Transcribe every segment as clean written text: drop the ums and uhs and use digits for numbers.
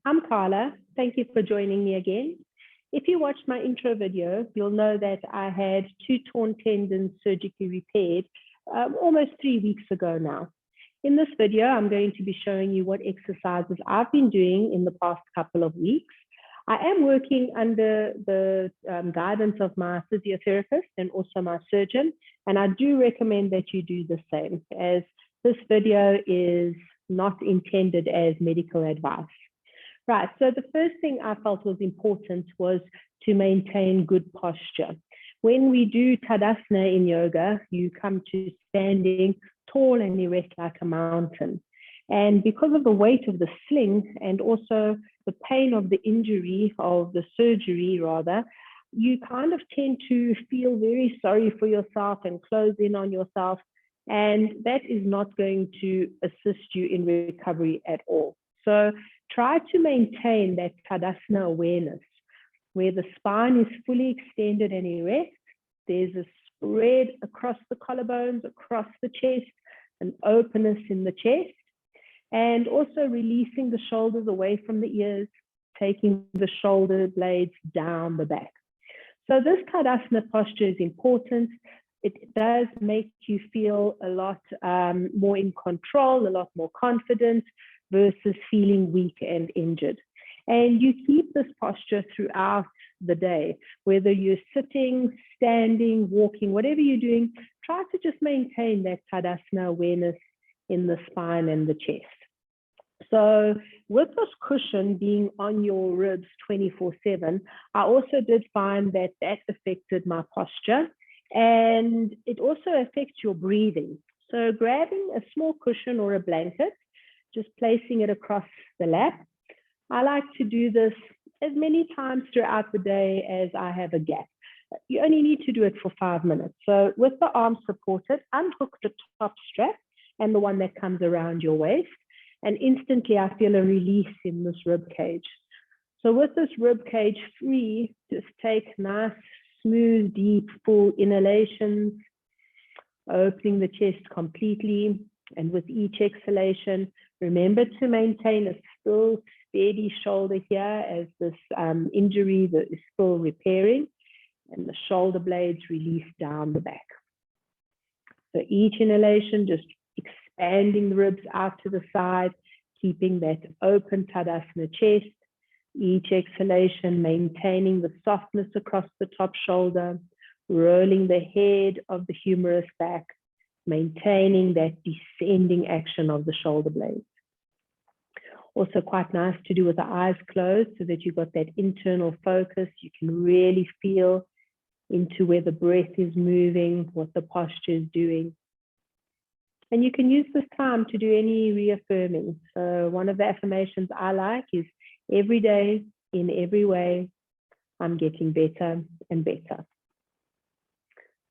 I'm Carla. Thank you for joining me again. If you watched my intro video, you'll know that I had 2 torn tendons surgically repaired almost 3 weeks ago now. In this video, I'm going to be showing you what exercises I've been doing in the past couple of weeks. I am working under the guidance of my physiotherapist and also my surgeon, and I do recommend that you do the same, as this video is not intended as medical advice. Right, so the first thing I felt was important was to maintain good posture. When we do Tadasana in yoga, you come to standing tall and erect like a mountain. And because of the weight of the sling and also the pain of the injury, of the surgery rather, you kind of tend to feel very sorry for yourself and close in on yourself. And that is not going to assist you in recovery at all. So try to maintain that Tadasana awareness, where the spine is fully extended and erect. There's a spread across the collarbones, across the chest, an openness in the chest, and also releasing the shoulders away from the ears, taking the shoulder blades down the back. So this Tadasana posture is important. It does make you feel a lot more in control, a lot more confident versus feeling weak and injured. And you keep this posture throughout the day, whether you're sitting, standing, walking, whatever you're doing, try to just maintain that Tadasana awareness in the spine and the chest. So with this cushion being on your ribs 24/7, I also did find that that affected my posture, and it also affects your breathing. So grabbing a small cushion or a blanket, just placing it across the lap. I like to do this as many times throughout the day as I have a gap. You only need to do it for 5 minutes. So with the arms supported, unhook the top strap and the one that comes around your waist. And instantly I feel a release in this rib cage. So with this rib cage free, just take nice, smooth, deep, full inhalations, opening the chest completely. And with each exhalation, remember to maintain a still, steady shoulder here as this injury that is still repairing, and the shoulder blades release down the back. So each inhalation, just expanding the ribs out to the side, keeping that open Tadasana chest. Each exhalation, maintaining the softness across the top shoulder, rolling the head of the humerus back, maintaining that descending action of the shoulder blades. Also quite nice to do with the eyes closed so that you've got that internal focus. You can really feel into where the breath is moving, what the posture is doing. And you can use this time to do any reaffirming. So one of the affirmations I like is, every day, in every way, I'm getting better and better.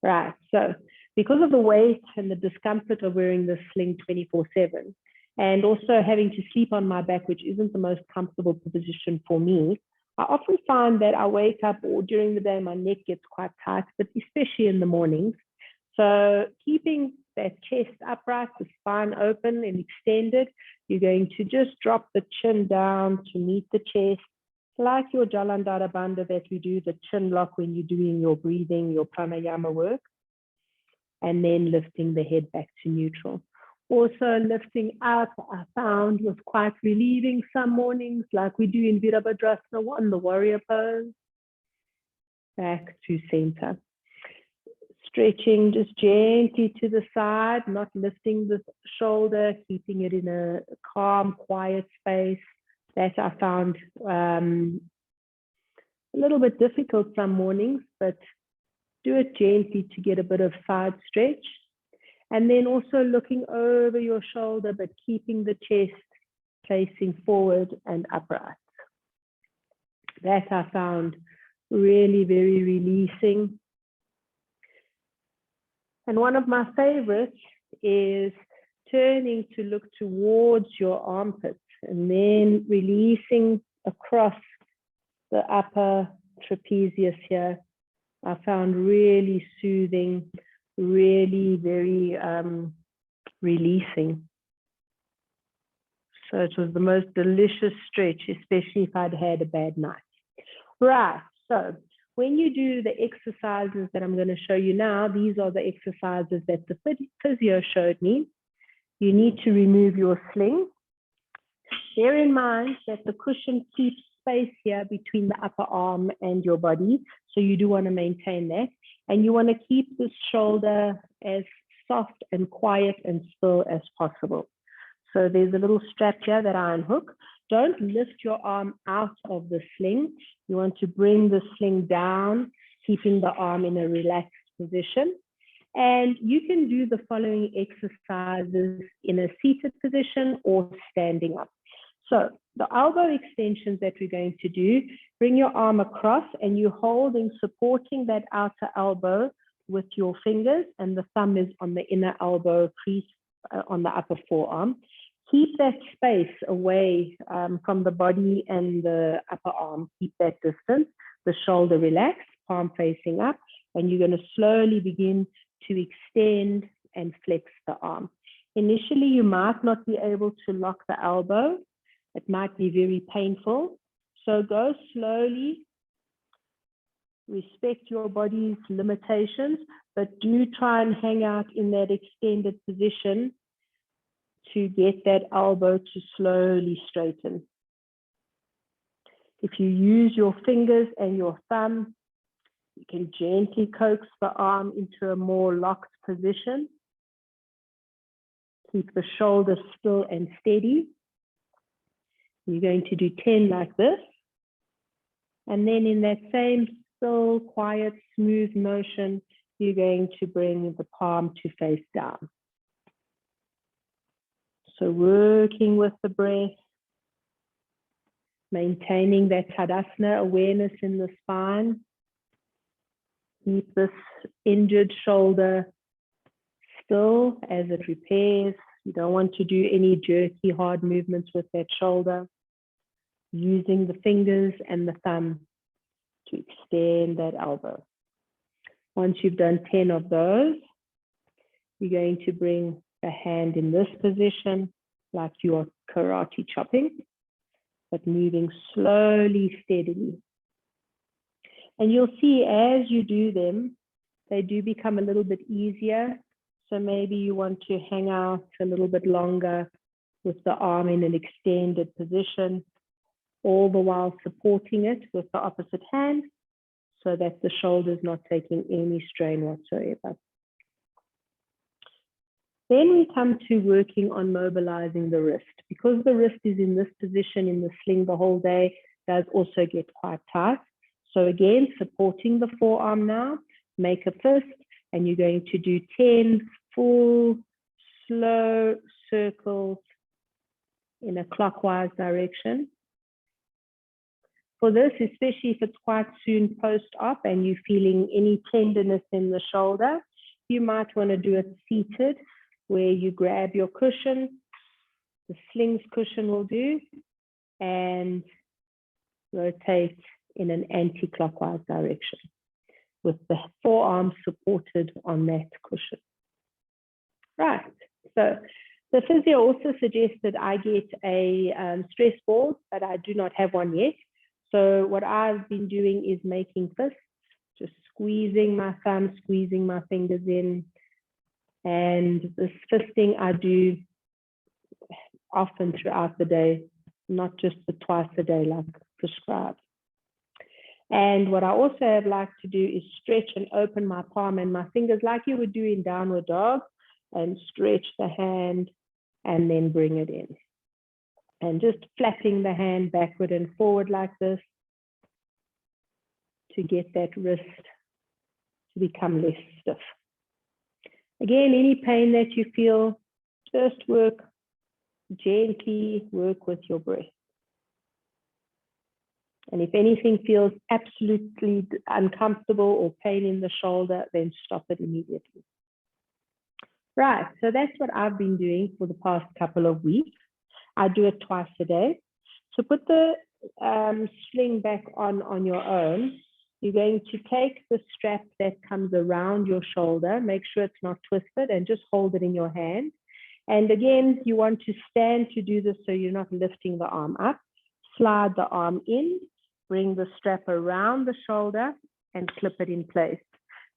Right, so because of the weight and the discomfort of wearing this sling 24/7, and also having to sleep on my back, which isn't the most comfortable position for me, I often find that I wake up, or during the day, my neck gets quite tight, but especially in the mornings. So keeping that chest upright, the spine open and extended, you're going to just drop the chin down to meet the chest, like your Jalandhara Bandha that we do, the chin lock when you're doing your breathing, your pranayama work, and then lifting the head back to neutral. Also lifting up, I found, was quite relieving some mornings, like we do in Virabhadrasana 1, the warrior pose, back to center. Stretching just gently to the side, not lifting the shoulder, keeping it in a calm, quiet space. That I found a little bit difficult some mornings, but do it gently to get a bit of side stretch. And then also looking over your shoulder, but keeping the chest facing forward and upright. That I found really very releasing. And one of my favorites is turning to look towards your armpits and then releasing across the upper trapezius here. I found really soothing, really very releasing. So it was the most delicious stretch, especially if I'd had a bad night. Right, so when you do the exercises that I'm going to show you now, these are the exercises that the physio showed me. You need to remove your sling. Bear in mind that the cushion keeps space here between the upper arm and your body, so you do want to maintain that. And you want to keep this shoulder as soft and quiet and still as possible. So there's a little strap here that I unhook. Don't lift your arm out of the sling. You want to bring the sling down, keeping the arm in a relaxed position. And you can do the following exercises in a seated position or standing up. So the elbow extensions that we're going to do, bring your arm across and you're holding, supporting that outer elbow with your fingers, and the thumb is on the inner elbow crease on the upper forearm. Keep that space away from the body and the upper arm. Keep that distance. The shoulder relaxed, palm facing up, and you're going to slowly begin to extend and flex the arm. Initially, you might not be able to lock the elbow. It might be very painful. So go slowly. Respect your body's limitations, but do try and hang out in that extended position to get that elbow to slowly straighten. If you use your fingers and your thumb, you can gently coax the arm into a more locked position. Keep the shoulder still and steady. You're going to do 10 like this. And then in that same still, quiet, smooth motion, you're going to bring the palm to face down. So working with the breath, maintaining that Tadasana awareness in the spine. Keep this injured shoulder still as it repairs. You don't want to do any jerky, hard movements with that shoulder. Using the fingers and the thumb to extend that elbow. Once you've done 10 of those, you're going to bring the hand in this position like you are karate chopping, but moving slowly, steadily. And you'll see as you do them, they do become a little bit easier. So maybe you want to hang out a little bit longer with the arm in an extended position, all the while supporting it with the opposite hand so that the shoulder is not taking any strain whatsoever. Then we come to working on mobilizing the wrist. Because the wrist is in this position in the sling the whole day, does also get quite tight. So again, supporting the forearm now, make a fist, and you're going to do 10 full, slow circles in a clockwise direction. For this, especially if it's quite soon post-op and you're feeling any tenderness in the shoulder, you might want to do it seated, where you grab your cushion, the sling's cushion will do, and rotate in an anti-clockwise direction with the forearm supported on that cushion. Right, so the physio also suggested I get a stress ball, but I do not have one yet. So what I've been doing is making fists, just squeezing my thumb, squeezing my fingers in. And this fisting I do often throughout the day, not just the twice a day like prescribed. And what I also have liked to do is stretch and open my palm and my fingers like you would do in downward dog, and stretch the hand and then bring it in. And just flapping the hand backward and forward like this to get that wrist to become less stiff. Again, any pain that you feel, just work gently, work with your breath. And if anything feels absolutely uncomfortable or pain in the shoulder, then stop it immediately. Right, so that's what I've been doing for the past couple of weeks. I do it twice a day. So put the sling back on your own. You're going to take the strap that comes around your shoulder, make sure it's not twisted, and just hold it in your hand. And again, you want to stand to do this so you're not lifting the arm up. Slide the arm in, bring the strap around the shoulder and clip it in place.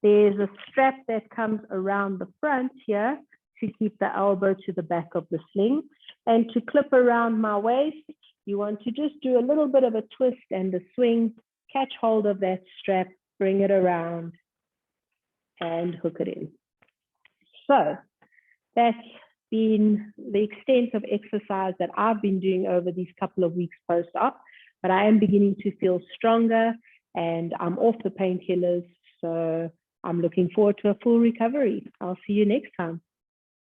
There's a strap that comes around the front here to keep the elbow to the back of the sling. And to clip around my waist, you want to just do a little bit of a twist and a swing, catch hold of that strap, bring it around, and hook it in. So that's been the extent of exercise that I've been doing over these couple of weeks post-op, but I am beginning to feel stronger and I'm off the painkillers. So I'm looking forward to a full recovery. I'll see you next time.